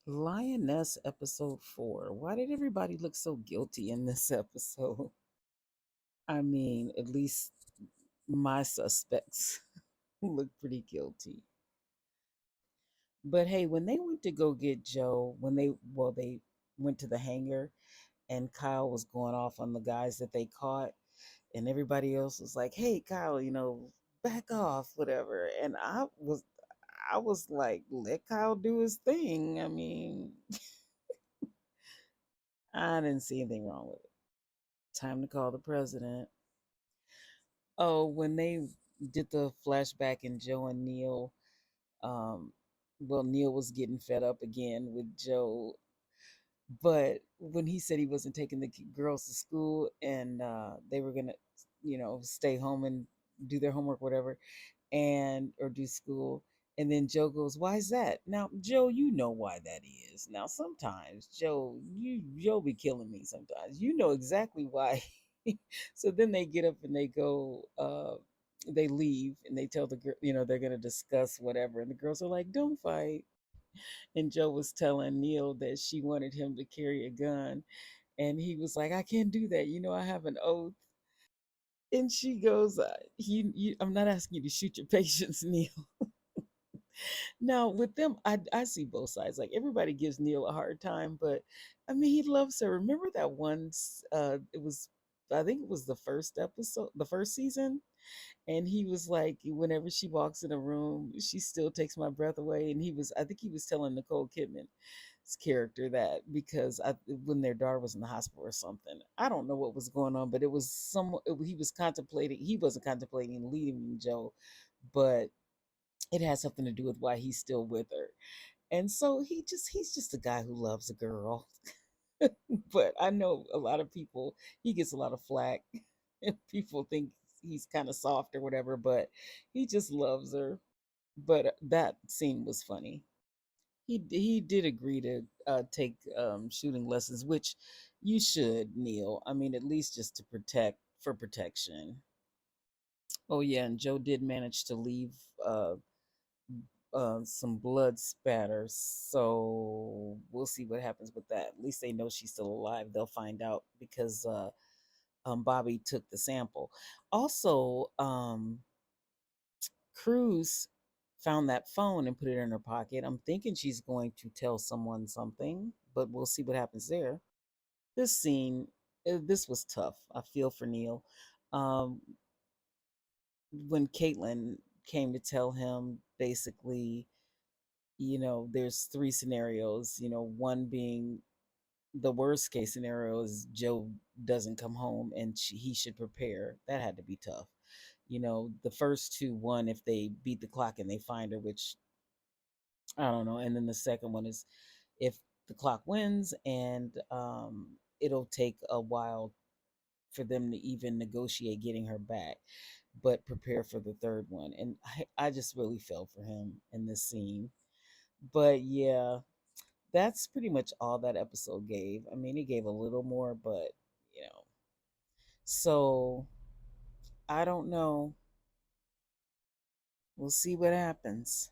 Lioness episode 4. Why did everybody look so guilty in this episode? I mean, at least my suspects look pretty guilty. But hey, when they went to go get Joe, they went to the hangar and Kyle was going off on the guys that they caught, and everybody else was like, "Hey, Kyle, back off, whatever." And I was like, "Let Kyle do his thing." I mean, I didn't see anything wrong with it. Time to call the president. Oh, when they did the flashback and Joe and Neil, um, well, Neil was getting fed up again with Joe, but when he said he wasn't taking the girls to school and they were gonna, stay home and do their homework, whatever, and or do school. And then Joe goes, "Why is that?" Now, Joe, you know why that is. Now, sometimes Joe be killing me sometimes. You know exactly why. So then they get up and they go, they leave and they tell the girl, they're gonna discuss whatever. And the girls are like, "Don't fight." And Joe was telling Neil that she wanted him to carry a gun. And he was like, "I can't do that. I have an oath." And she goes, I'm not asking you to shoot your patients, Neil." Now, with them, I see both sides. Like, everybody gives Neil a hard time, but I mean, he loves her. Remember that once, I think it was the first episode, the first season, and he was like, whenever she walks in a room, she still takes my breath away. And I think he was telling Nicole Kidman's character that because when their daughter was in the hospital or something, I don't know what was going on, but it was he was contemplating. He wasn't contemplating leaving Joe, but it has something to do with why he's still with her. And so he's just a guy who loves a girl. But I know a lot of people, he gets a lot of flack and people think he's kind of soft or whatever, but he just loves her. But that scene was funny. He did agree to take shooting lessons, which you should, Neil. I mean, at least just to for protection. Oh yeah, and Joe did manage to leave uh, some blood spatters. So we'll see what happens with that. At least they know she's still alive. They'll find out because Bobby took the sample. Also, Cruz found that phone and put it in her pocket. I'm thinking she's going to tell someone something, but we'll see what happens there. This scene, this was tough. I feel for Neil. Um, when Caitlin came to tell him basically, there's three scenarios, one being the worst case scenario is Joe doesn't come home and he should prepare. That had to be tough. The first two, one, if they beat the clock and they find her, which I don't know. And then the second one is if the clock wins and it'll take a while for them to even negotiate getting her back, but prepare for the third one. And I just really felt for him in this scene. But yeah, that's pretty much all that episode gave. I mean, it gave a little more, but you know. So I don't know. We'll see what happens.